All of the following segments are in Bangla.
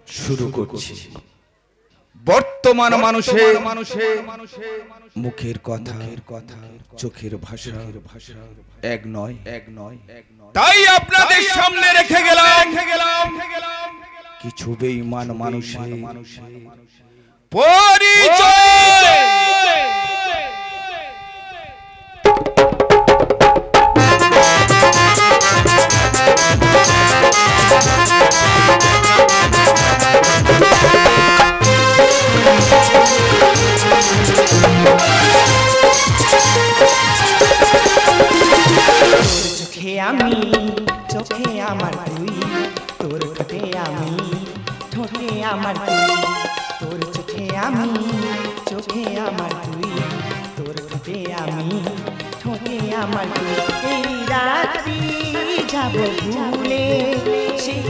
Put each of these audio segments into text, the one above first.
শুরু করছি। বর্তমান মানুষের মুখের কথা, চোখের ভাষা এক নয়। তাই আপনাদের সামনে রেখে গেলাম কিছু বেঈমান মানুষের পরিচয়। আমি চোখে আমার তুই, তোর ঠোঁটে আমি, ঠোঁটে আমার তুই। তোর চোখে আমি চোখে আমার তুই, তোর ঠোঁটে আমি, ঠোঁটে আমার তুই। এই রাত্রি যাব ভুলে সেই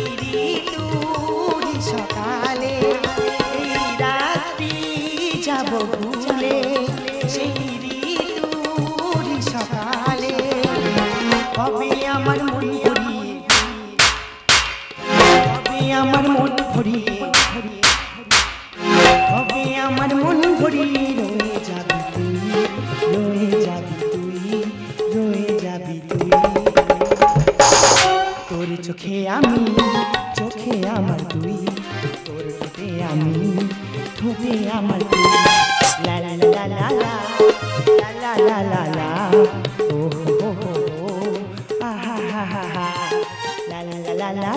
ঋতুর সকালে, এই রাত্রি যাব ভুলে সেই ঋতুর সকালে। কবে আমার মন ভরিয়ে, কবে আমার মন ভরিয়ে, কবে আমার মন ভরিয়ে রয়ে যাবি তুই, রয়ে যাবি তুই, রয়ে যাবি তুই। তোর চোখে আমি চোখে আমার তুই, তোর ঠোঁটে আমি, ঠোঁটে আমার তুই। লা লা লা লা লা লা লা লা লা, ও হো হো হো, আহা হা হা হা, লা লা লা লা লা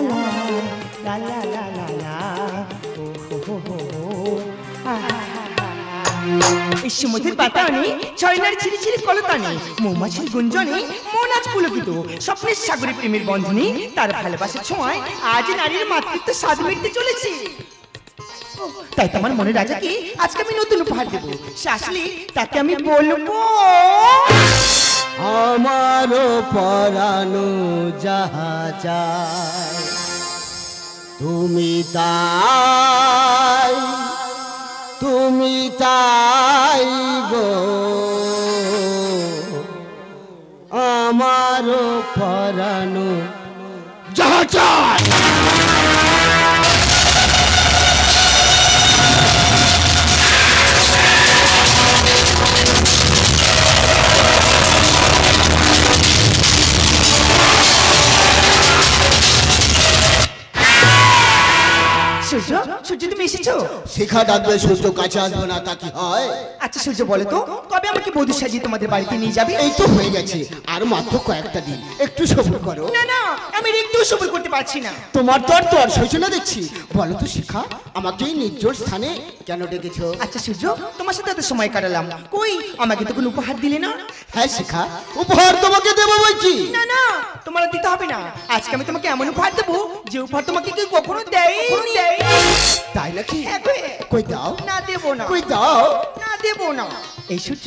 লা লা লা লা লা, ও হো হো হো, আহা হা হা। এই সমুদ্রের বাতায়নে ছয়নার ছিরি ছিরি কলতানে, মৌমাছির গুঞ্জনে মন আজ পুলকিত। স্বপ্নের সাগরে প্রেমের বন্ধনে, তার ভালোবাসার ছোঁয়ায় আজ নারীর মাতৃত্ব স্বাদ মিটতে চলেছে। তাই তোমার মনে রাজাকে আজকে আমি নতুন উপহার দেবো। সে আসলে তাকে আমি বলবো, আমারও পরানো যাহা যায় তুমি তাই, তুমি তাই গো। আমারও পরানো যাহা চায়। সূর্য, সূর্য তুমি এসেছো? শিখা ডাকবে সূর্য কাছে আসবে না তা কি হয়? আচ্ছা সূর্য বলো তো, কবে আমাকে বধূ সাজিয়ে তোমাদের বাড়িতে নিয়ে যাবে? এই তো হয়ে গেছে, আর মাত্র কয়েকটা দিন, একটু সবুর করো। না না, আমি একটু সবুর করতে পারছি না। তোমার তো আর সহ্য না দেখছি। বলো তো শিখা, আমাকে এই নির্জন স্থানে কেন ডেকেছো? আচ্ছা সূর্য, তোমার সাথে এত সময় কাটালাম, কই আমাকে তো কোনো উপহার দিলে না? হ্যাঁ শিখা, উপহার তোমাকে দেবো বলছি। না না, তোমার দিতে হবে না। আজকে আমি তোমাকে এমন উপহার দেবো যে উপহার তোমাকে কেউ কখনো দেয়নি। তাই নাকি? কই দাও। না দেবো না। কই দাও। না দেবো না। এই সূর্য,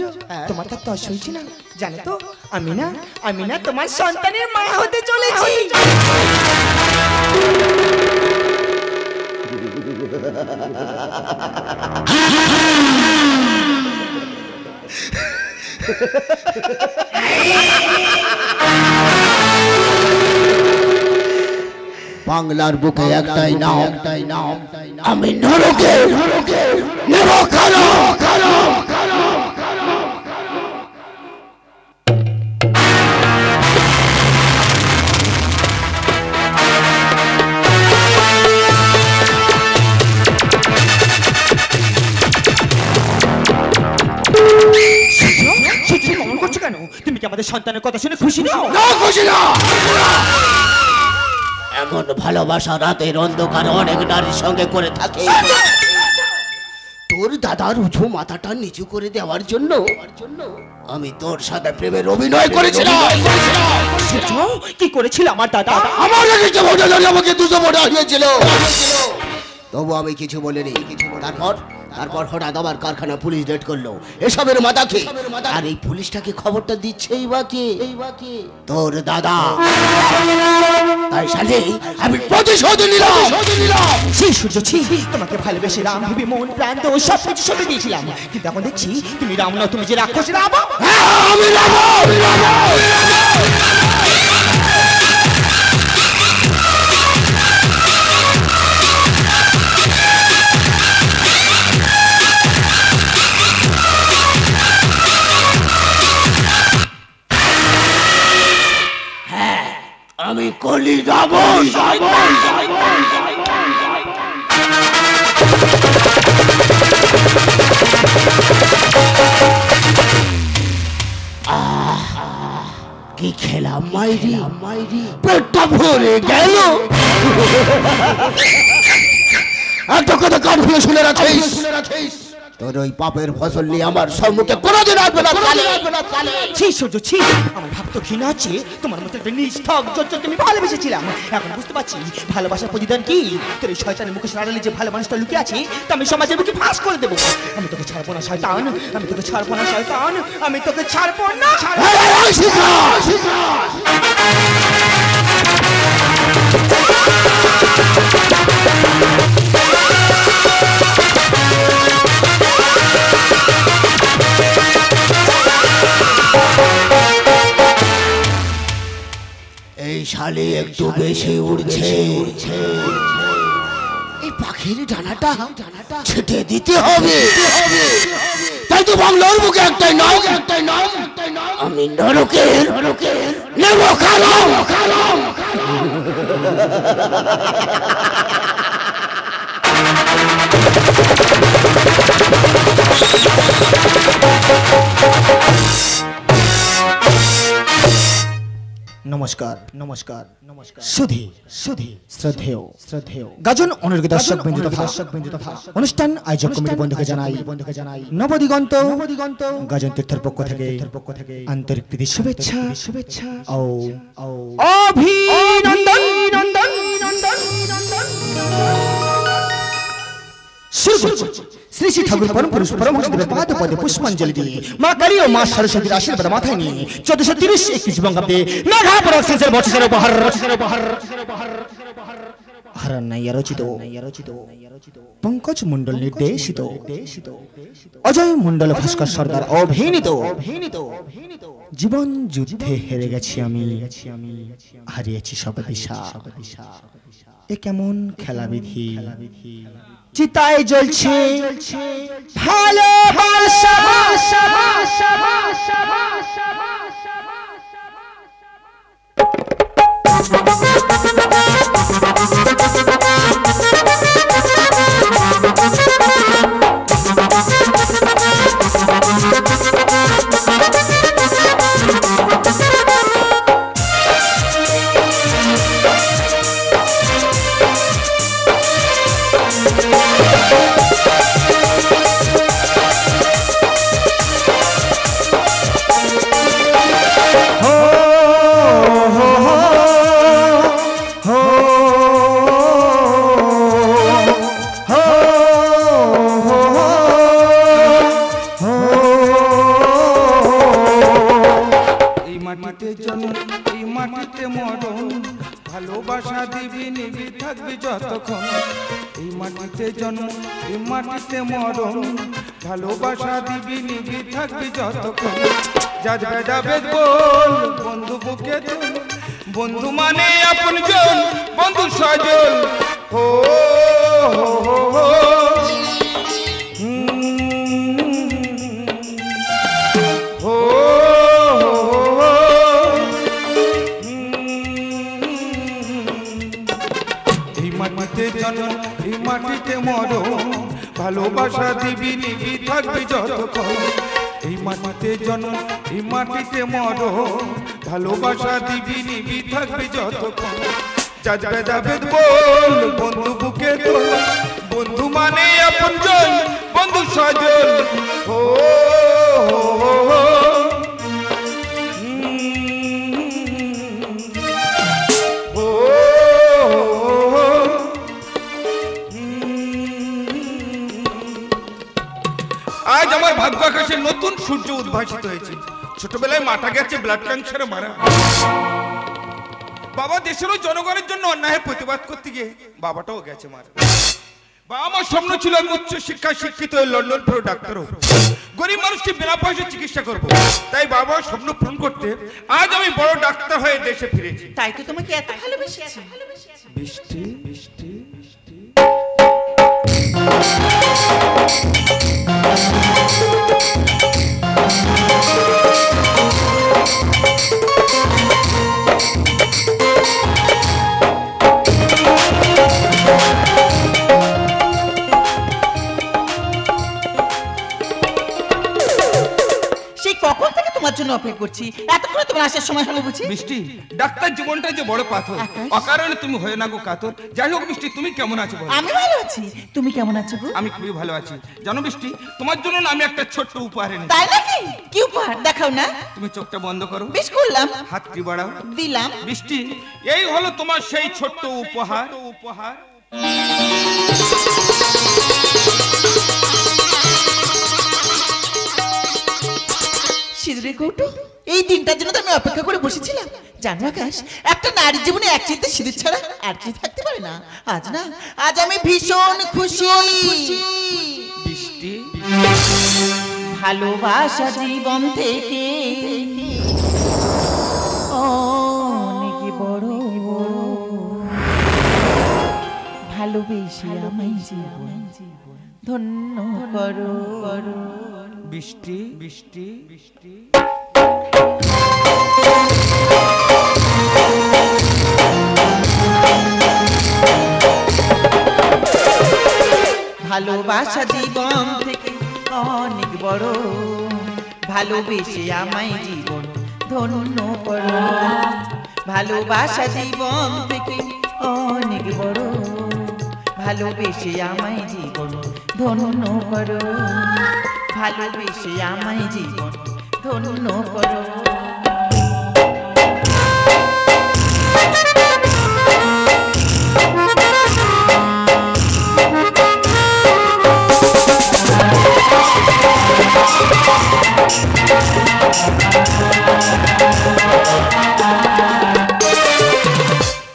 তোমার তো তর্স হয়েছে না? জানো তো আমি না তোমার সন্তানের মা হতে চলেছি। বাংলার বুকে একটাই নাম, আমি নরকে নরকালো। তুমি কি আমাদের সন্তানের কথা শুনে খুশি নও? না, খুশি না। এমন ভালোবাসা রাতের অন্ধকারে অনেক নারীর সঙ্গে করে থাকে। তোর দাদার উঁচু মাথাটা নিচু করে দেওয়ার জন্য আমি তোর সাথে প্রেমের অভিনয় করেছিলাম। কি করেছিল আমার দাদা? আমাকে দুশো ভোট হারিয়েছিল, তবু আমি কিছু বলিনি। তারপর হঠাৎ আমার কারখানা পুলিশ রেড করলো এসবের মাথাকে। আর এই পুলিশটাকে খবরটা দিচ্ছেই বা কে? তোর দাদা। তাই শালি আমি প্রতিশোধ নিলাম। সেই সূর্য ছি, তোমাকে ভালোবেসে রাম ভেবে মন প্রাণ তো সব কিছু সঁপে দিয়েছিলাম, কিন্তু এখন দেখছি তুমি রাম না, তুমি যে রাক্ষস রাম। আমি কলি যাব কি খেলাম মাইরি পেটটা ভরে গেল এত কথা কান খুলে শুনে রাখিস তোর ওই পাপের ফসল নিয়ে আমার সম্মুখে কোনোদিন আসবে না ছি সূর্য ছি আমার ভাবতো ঘৃণা হচ্ছে তোমার মতো একটা নিষ্ঠক জজ্জলকে আমি ভালোবেসেছিলাম এখন বুঝতে পারছি ভালোবাসার প্রতিদান কি তোর এই শয়তানের মুখে আড়ালে যে ভালো মানুষটা লুকিয়ে আছে তা আমি সমাজের মুখে ফাঁস করে দেবো আমি তোকে ছাড়বো না শয়তান আমি তোকে ছাড়বো না শয়তান আমি তোকে ছাড়বো না এই শালি একটু বেশি উড়ছে এই পাখির ডানাটা ছেটে দিতে হবে তাই তো বাংলার মুখে একটাই নাম আমি নরকের নেব খালাম নমস্কার নমস্কার নমস্কার সুধী শ্রদ্ধেয় গাজন অনুরাগী দর্শক বিন্দু তথা অনুষ্ঠান আয়োজক কমিটি বন্ধুকে জানাই নবদিগন্ত গাজন তীর্থের পক্ষ থেকে আন্তরিক প্রীতি শুভেচ্ছা ও অভিনন্দন শ্রী শ্রী ঠাকুর পরম পুরুষ পরমহংসদেবের পাদ পদে পুষ্পাঞ্জলি দিয়ে মা কালী ও মা সরস্বতীর আশীর্বাদ মাথায় নিয়ে 1430-31 বঙ্গাব্দে মেঘা প্রোডাকশনসের বছরের উপহার হারান্নাইয়া রচিত পঙ্কজ মণ্ডল নির্দেশিত অজয় মণ্ডল ভাস্কর সরকার অভিনীত জীবন যুদ্ধে হেরে গেছি আমি হারিয়েছি সব দিশা এ কেমন খেলাবিধি চিতায় জ্বলছে ভালোবাসা ভালোবাসা দিবি নিবি থাকবি যতক্ষণ এই মাটিতে জন্ম এই মাটিতে মরণ ভালোবাসা দিবি নিবি থাকবি যতক্ষণ যাবে যাবে বল বন্ধু বুকে তুল বন্ধু মানে আপনজন বন্ধু সজন ও এই মাটিতে মরো ভালোবাসা দিবি নিবি থাকবি যতক্ষণ এই মাটিতে জন্ম এই মাটিতে মরো ভালোবাসা দিবি নিবি থাকবি যতক্ষণ যাবে যাবে বল বন্ধু বুকে তোল বন্ধু মানে আপনজন বন্ধু সজন ও আজ আমার ভাগ্য আকাশে নতুন সূর্য উদ্ভাসিত হয়েছে ছোটবেলায় মাটা গেছে ব্লাড ক্যান্সারে মারা বাবা দেশের জনগণের জন্য অন্যায়ের প্রতিবাদ করতে গিয়ে বাবাটাও গেছে মারা বাবা আমার স্বপ্ন ছিল আমি উচ্চ শিক্ষায় শিক্ষিত হয়ে লন্ডন ফেরো ডাক্তার হব গরিব মানুষকে বিনা পয়সায় চিকিৎসা করব তাই বাবার স্বপ্ন পূরণ করতে আজ আমি বড় ডাক্তার হয়ে দেশে ফিরেছি তাই তো তোমাকে এত ভালোবেসেছি বৃষ্টি বৃষ্টি বৃষ্টি জন্য অপেক্ষা করছি, এতক্ষণ তোমার আসার সময় হলো বুঝি। বৃষ্টি, ডাক্তার জীবনটা যে বড় পাথর, আকাশ। অকারণে তুমি হয়ে না গো কাতর। যাই হোক বৃষ্টি, তুমি কেমন আছো বলো? আমি ভালো আছি, তুমি কেমন আছো গো? আমি খুবই ভালো আছি। জানো বৃষ্টি, তোমার জন্য না আমি একটা ছোট্ট উপহার এনেছি। তাই নাকি? কি উপহার দেখাও না। তুমি চোখটা বন্ধ করো, বেশ করলাম, হাতটি বাড়াও। দিলাম। বৃষ্টি, এই হলো তোমার সেই ছোট্ট উপহার। সিঁদুরের কৌটো, এই দিনটার জন্য তো আমি অপেক্ষা করে বসেছিলাম। জানো আকাশ, একটা নারীর জীবনে এক চিন্তা সিঁদুর ছাড়া আর কি থাকতে পারে না। আজ না, আজ আমি ভীষণ খুশি। বৃষ্টি, ভালোবাসা জীবন থেকে অনেক বড় বড়, ভালোবেসে আমায় জীবন ধন্য করো। বৃষ্টি, বৃষ্টি, বৃষ্টি। ভালোবাসা জীবন থেকে অনেক বড়, ভালোবেসে আমায় জীবন ধন্য করো। ভালোবাসা জীবন থেকে অনেক বড়, ভালোবেসে আমায় জীবন ধন্য করো। ভালোবেসে আমায় জীবন ধন্য করো।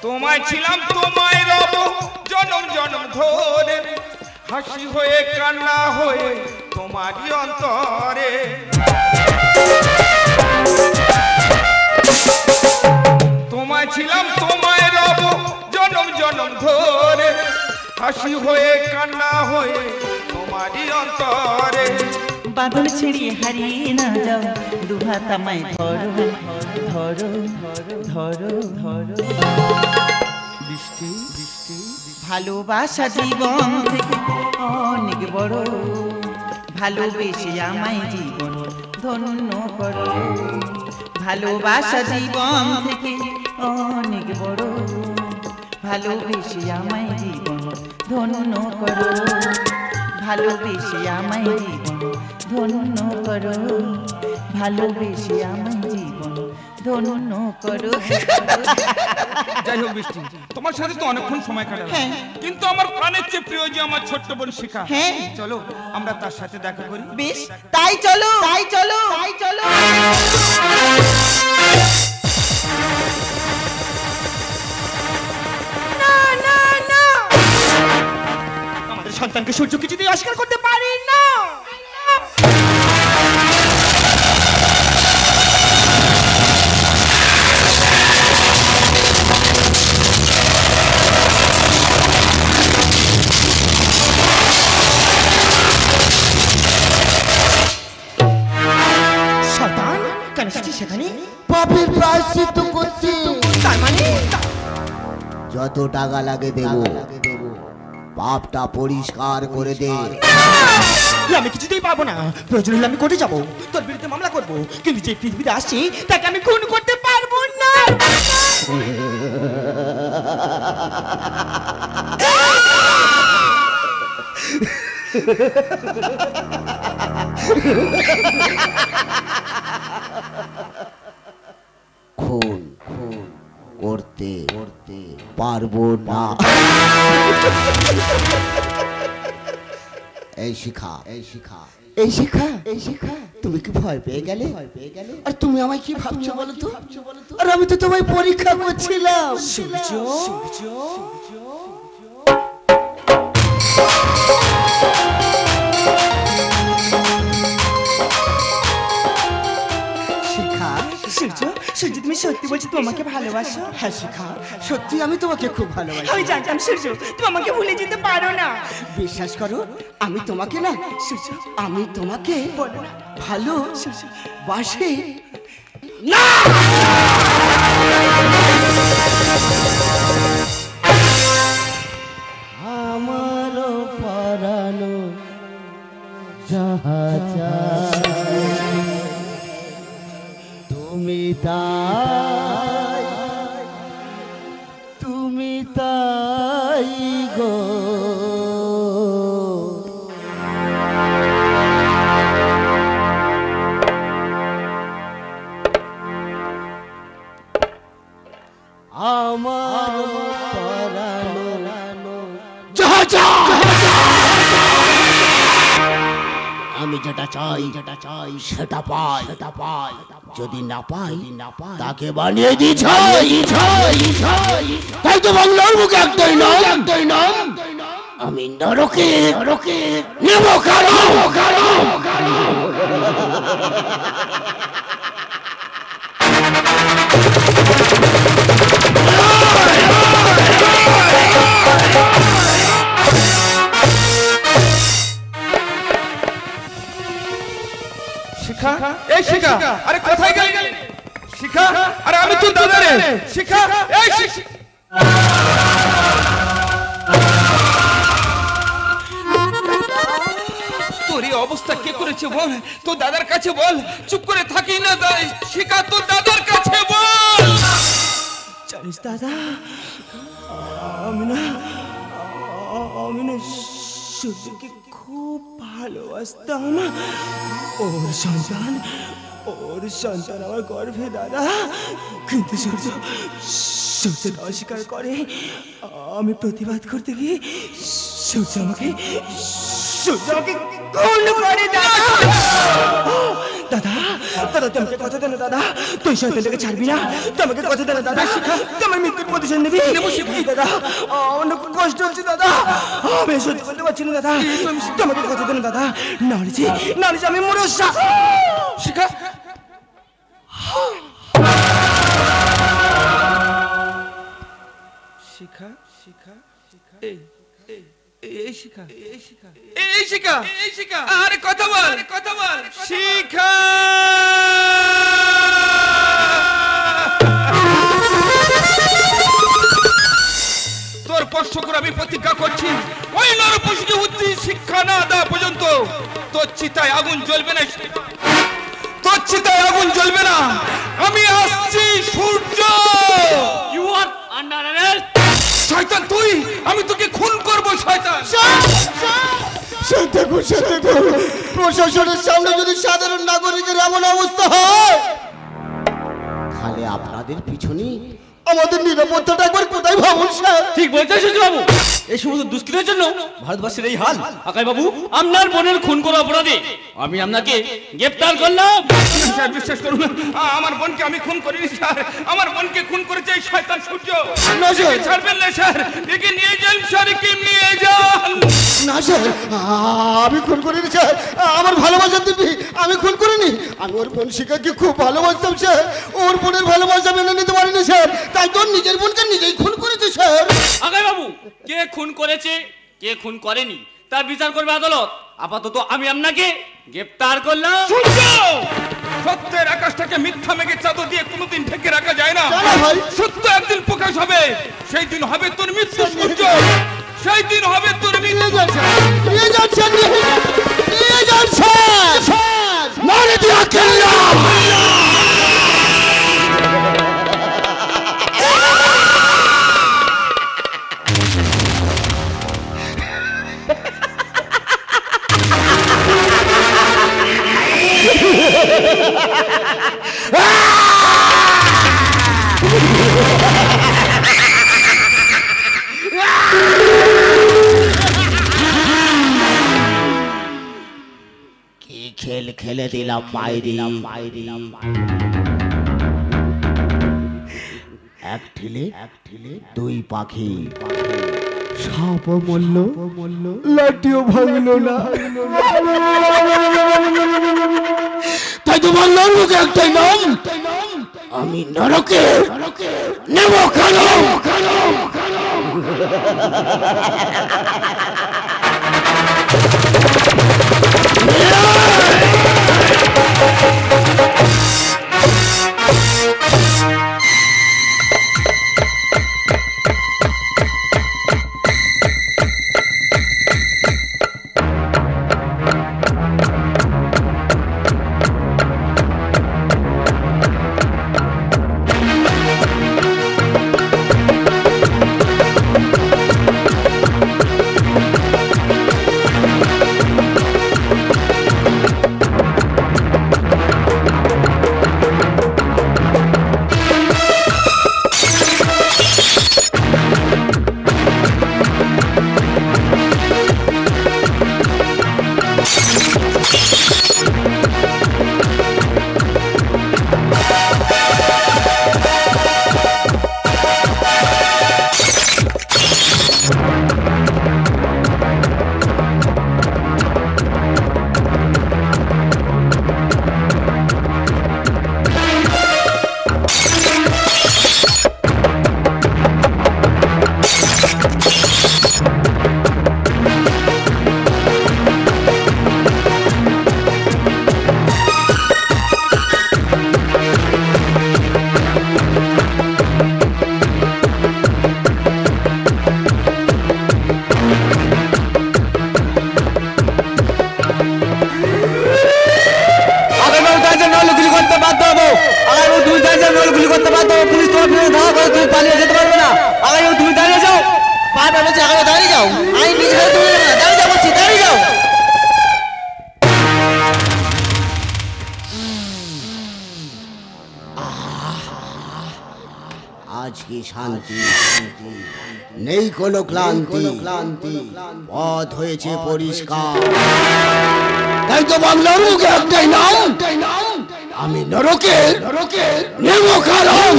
তোমায় ছিলাম, তোমায় রব জনম জনম ধরে, হাসি হয়ে কান্না হয়ে তোমারই অন্তরে। তোমায় ছিলাম, তোমায় রব জনম জনম ধরে, হাসি হয়ে কান্না হয়ে তোমারই অন্তরে। বাদল ছেড়িয়ে হারিয়ে না যাও, দুহাত আমায় ধরো ধরো ধরো ধরো। বৃষ্টি, বৃষ্টি। ভালোবাসা জীবন থেকে অনেক বড়, ভালোবেসে আমায় জীবন ধন্য করো। ভালোবাসা জীবন থেকে অনেক বড়, ভালোবেসে আমায় জীবন ধন্য করো। ভালোবেসে আমায় জীবন ধন্য করো। ভালোবেসে আমায় জীবন ধন্য করো। যাই হোক বৃষ্টি, তোমার সাথে তো অনেকক্ষণ সময় কাটালাম, হ্যাঁ। কিন্তু আমার প্রাণের চেয়ে প্রিয় যে আমার ছোট্ট বোন শিখা, হ্যাঁ। চলো আমরা তার সাথে দেখা করি। বেশ, তাই চলো তাই চলো তাই চলো। আমাদের সন্তানকে সূর্য কিছুতেই অস্বীকার করতে পারি না। শয়তান কেন এসেছিস সেখানে? পাপের প্রায়শ্চিত্ত করছি। তার মানে যত টাকা লাগে দেব, পাপটা পরিষ্কার করে দে। আমি কিছুতেই পারবো না। প্রয়োজন হলে আমি কোর্টে যাবো, তোর বিরুদ্ধে মামলা করবো, কিন্তু যে পৃথিবীতে আসছি তাকে আমি খুন করতে পারবো না। খুন করতে পারবো না। এই শিখা, এই শিখা, এই শিখা, এই শিখা, তুমি কি ভয় পেয়ে গেলে? আর তুমি আমায় কি ভাবছো বলো তো? আর আমি তো তোমায় পরীক্ষা করছিলাম। সূর্য শিখা, সূর্য সূর্য তুমি সত্যি বলছো তুমি আমাকে ভালোবাসো? হ্যাঁ শিখা, সত্যি আমি তোমাকে খুব ভালোবাসি। আমি জানতাম সূর্য তুমি আমাকে ভুলে যেতে পারো না। বিশ্বাস করো, আমি তোমাকে না, সূর্য আমি তোমাকে বলো না। ভালো সূর্য বাসি। আমারও পরানো যাহা চায় তাই তুমি তাই গো আমার পরানো আমি যেটা চাই সেটা পাই যদি না পাই তাকে বানিয়ে দিই তাই তো বাংলার মুখে একটাই নাম আমি নরকে নেব কারো শিখা, এই শিখা, আরে কোথায় গেলি? শিখা, আরে আমি তো দাদা রে। শিখা, এই তোর এই অবস্থা কে করেছে বল? তোর দাদার কাছে বল, চুপ করে থাকি না। শিখা, তোর দাদার কাছে বল। জানিস দাদা, আমি না সূর্যকে খুব ভালোবাসতাম। ওর সন্তান আমার গর্ভে দাদা। কিন্তু সূর্য অস্বীকার করে। আমি প্রতিবাদ করতে গিয়ে সূর্য আমাকে খুন করে দাদা। তোমাকে কথা দেন দাদা, তুই শয়তানটাকে ছাড়বি না। তোমাকে কথা দেন দাদা, তোমার মৃত্যুর প্রতিশোধ নিবি দাদা। আমার খুব কষ্ট হচ্ছে দাদা, আমি সহ্য করতে পারছি না দাদা। তোমাকে কথা দেন দাদা, নাহলে আমি মরে শিখা। শিখা, এই শিখা, আরে কথা বল শিখা। তোর কষ্ট করে আমি প্রতিজ্ঞা করছি, ওই নরপশুকে উচিত শিক্ষা না দেওয়া পর্যন্ত তোর চিতায় আগুন জ্বলবে না। আমি আসছি Surya. You are under arrest. শয়তান তুই, আমি তোকে খুন করবো শয়তান। প্রশাসনের সামনে যদি সাধারণ নাগরিকের এমন অবস্থা হয়, তাহলে আপনাদের পিছনে আমাদের নিরাপত্তাটা একবার কোথায় ভাবুন স্যার। ঠিক বলছেন সুজু বাবু, এই সমস্ত দুষ্কৃতের জন্য ভারতবর্ষের এই হাল। আকাই বাবু, আপনার বোনের খুন করা অপরাধে আমি আপনাকে গ্রেফতার করলাম। স্যার বিশ্বাস করুন, আমার বোনকে আমি খুন করিনি স্যার। আমার বোনকে খুন করেছে এই শয়তান সূর্য। না স্যার, ছাড়বেন না স্যার, একে নিয়ে যান স্যার, একে নিয়ে যান। না স্যার, আমি খুন করিনি স্যার। আমার ভালোবাসা দিবি, আমি খুন করিনি। আমি ওর বোন শিখাকে খুব ভালোবাসতাম স্যার। ওর বোনের ভালোবাসা মেনে নিতে পারিনি স্যার, তাই তোর নিজের বোনকে নিজেই খুন করেছে স্যার। আকাই বাবু, কে খুন করেছে কে খুন করেনি তার বিচার করবে আদালত। আপাতত আমি আপনাকে গ্রেফতার করলাম। সত্যের আকাশটাকে মিথ্যা মেঘে চাদর দিয়ে কোনোদিন ঢেকে রাখা যায় না। সত্য একদিন প্রকাশ হবে, সেই দিন হবে তোর মৃত্যু সূর্য। সেই দিন হবে তোর মৃত্যু। কি খেল খেলে দিলাম মাইরি। এক ঢিলে দুই পাখি, সাপও মরল, লাঠিও ভাঙলো না। তাই তো বাংলার মুখে একটাই নাম, আমি নরকে নেব কারো। আপনাকে ধাওয়া করে তুমি পালিয়ে যেতে পারবে না। আগামী তুমি দাঁড়িয়ে যাও। বারবার বলছি আগে দাঁড়িয়ে যাও, আমি নিজে হাতে তুলে নেবো না, দাঁড়িয়ে যাও বলছি, দাঁড়িয়ে যাও। আজ কি শান্তি, নেই কোনো ক্লান্তি, পথ হয়েছে পরিষ্কার। তাই তো বাংলার মুখে একটাই নাম, আমি নরকের নেমকারম।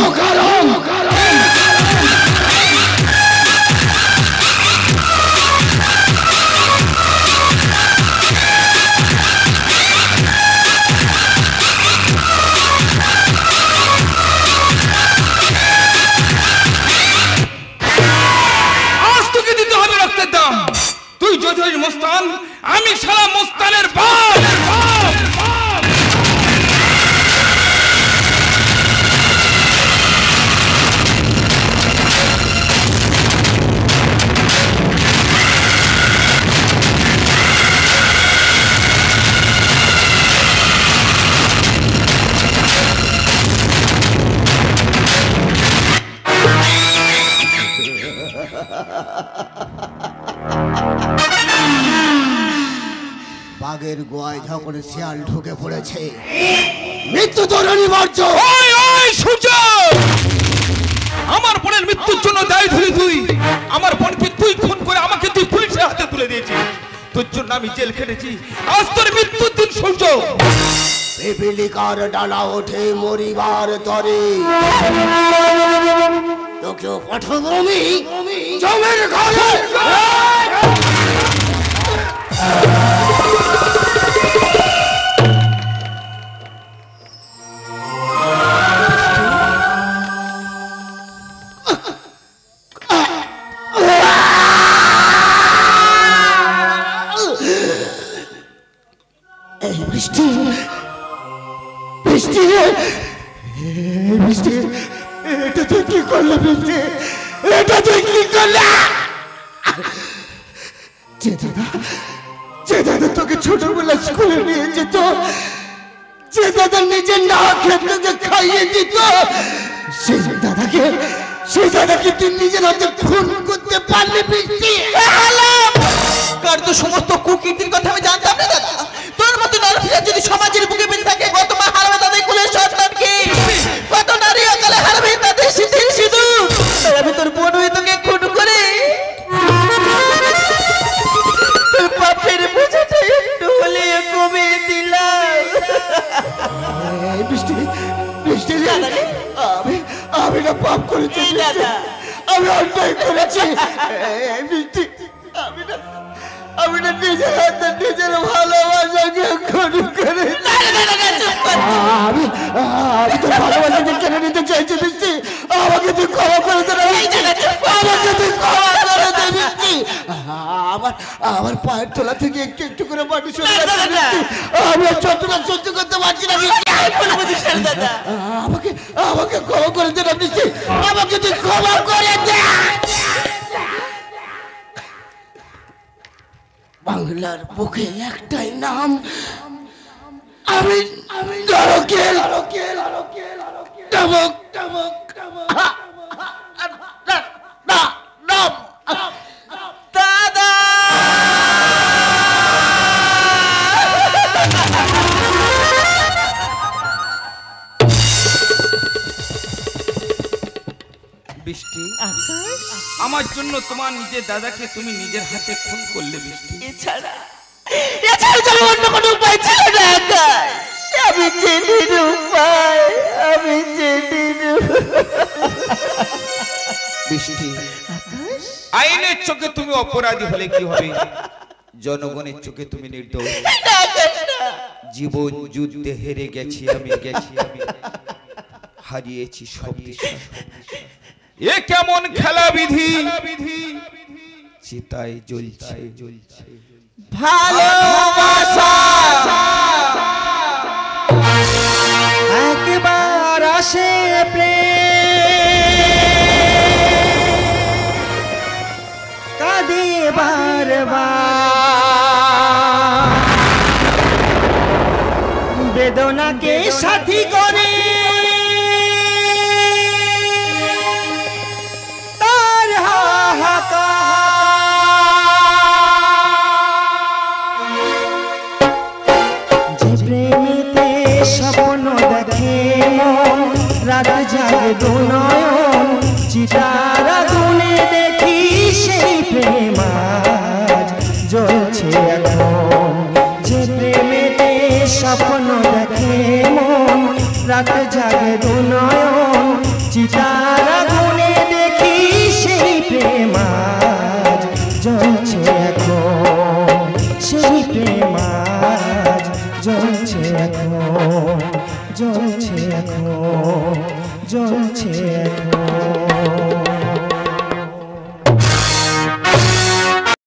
তুই যদি মুস্তান, আমি সারা মুস্তানের বাপ। বাঘের গোয়ায় যখন শিয়াল ঢুকে পড়েছে, মৃত্যু তোর অনিবার্য। সূর্য, আমার বোনের মৃত্যুর জন্য দায়ী ধরি তুই। আমার বোনকে তুই খুন করে আমাকে তুই পুলিশের হাতে তুলে দিয়েছিস। তোর জন্য আমি জেল খেটেছি। আজ তোর মৃত্যুর দিন সূর্য। পিপিলিকার ডানা ওঠে মরিবার তরে, তোকে পঠভূমি জমের ঘরে। বৃষ্টি, বৃষ্টি, বৃষ্টি, এটা তুই কি করলে? বৃষ্টি, এটা তুই কি করলে? যে দাদা তোকে ছোটবেলা স্কুলে নিয়ে যেত, যে দাদা নিজের না খেয়ে তোকে খাইয়ে দিত, সেই দাদাকে তুই নিজের হাতে খুন করতে পারলি? বৃষ্টি, কার তো সমস্ত কুকীর্তির কথা আমি জানতাম না দাদা। তোর মতো নারীরা যদি সমাজের বুকে বেঁচে থাকে, কত মা হারাবে তাদের কুলের সন্তানকে, কত নারী অকালে হারাবে তাদের শীতের সিঁদুর। আমি তোর বোন হয়ে তোকে খুন করে তোর পাপের বোঝাটা একটু হলে কমিয়ে দিলাম। বৃষ্টি, বৃষ্টি, আমি না পাপ করেছি, আমি অন্যায় করেছি। বৃষ্টি, আমি না নিজের হাতে নিজের ভালোবাসাকে খুন করে আমি তোর ভালোবাসাকে কেড়ে নিতে চাইছি। বৃষ্টি, আমাকে তুই ক্ষমা করে দে, আমাকে তুই ক্ষমা করে দে। বৃষ্টি, আমার পায়ের তলা থেকে একটু একটু করে মাটি সরে যাচ্ছে। আমি আর যন্ত্রণা সহ্য করতে পারছি না। আমাকে ক্ষমা করে দে না বৃষ্টি, আমাকে তুই ক্ষমা করে দে। বাংলার বুকে একটাই নাম, আমি নরকের দাদা। বৃষ্টি, আমার জন্য তোমার নিজের দাদাকে তুমি নিজের হাতে খুন করলে। বৃষ্টি, এছাড়া যেন অন্য কোনো উপায় ছিল না আকাশ। আমি জেনের উপায়, আমি জেনের। বৃষ্টি, আইনের চোখে তুমি অপরাধী হলে কি হবে? জনগণের চোখে তুমি নির্দোষ। জীবন যুদ্ধে হেরে গেছি আমি, হারিয়েছি সব দিশা। এ কেমন খেলা বিধি, চিতায় জ্বলছে ভালোবাসা। একবার আসে প্রেম, কাঁদে বারবার, বেদনাকে সাথী করে রাত জাগে দু নয়ন চিতার আগুনে দেখি সেই প্রেম আজ জ্বলছে এখন যে প্রেমেতে স্বপ্ন দেখে মন রাত জাগে দু নয়ন চিতার আগুনে দেখি সেই প্রেম আজ জ্বলছে এখন সেই প্রেম আজ জ্বলছে এখন জ্বলছে এখন জ্বলছে